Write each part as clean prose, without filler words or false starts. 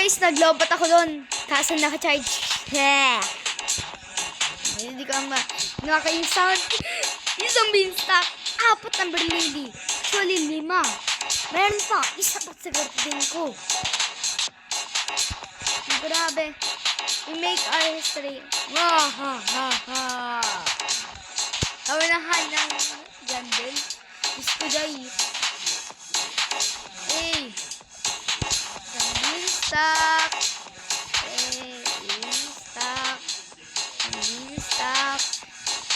guys, naglobat ako doon. Kaso naka-charge. Yeah. Hindi ka nakaka-sound. Yung zombie stock. 4 ang berlili. Actually, 5. Meron pa. Isa pa sa garden ko. Grabe. We make our history. Wah, ha, ha, ha. Kawinahan ng gandel. Gusto dahil. Hey. Zombie stock.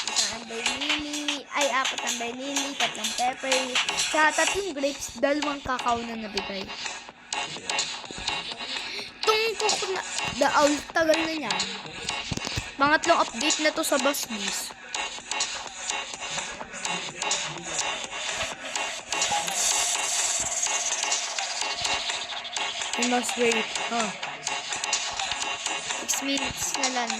Isang baylili, ay 4 ang baylili, 3 pepper, sa 3 grapes, 2 kakao na nabigay. Tungkok na, tagal na niyan. Pangatlong update na to sa Basbis. We must wait, 6 minutes na lang.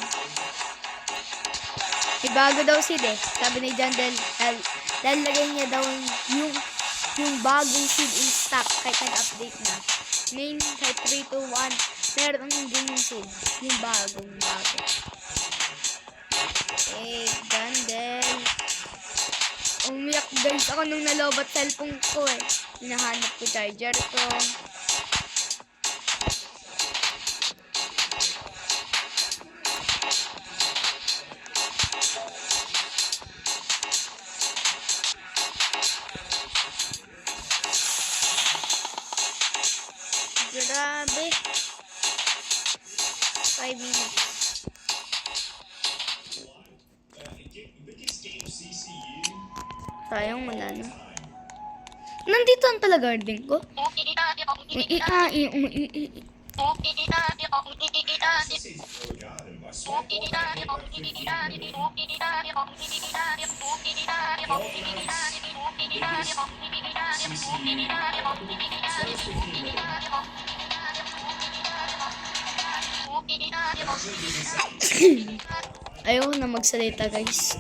May bago daw seed sabi ni John lalagay niya daw yung bagong seed in stock kahit nag-update na. Main kahit 3 to 1 meron din yung seed, yung bago. Gandel. Umiyak guys ako nung nalobat cellphone ko hinahanap ko charger ko. Grabe. 5 minutes. Sayang wala na. Nandito ang talaga garden ko. Ayaw na magsalita guys.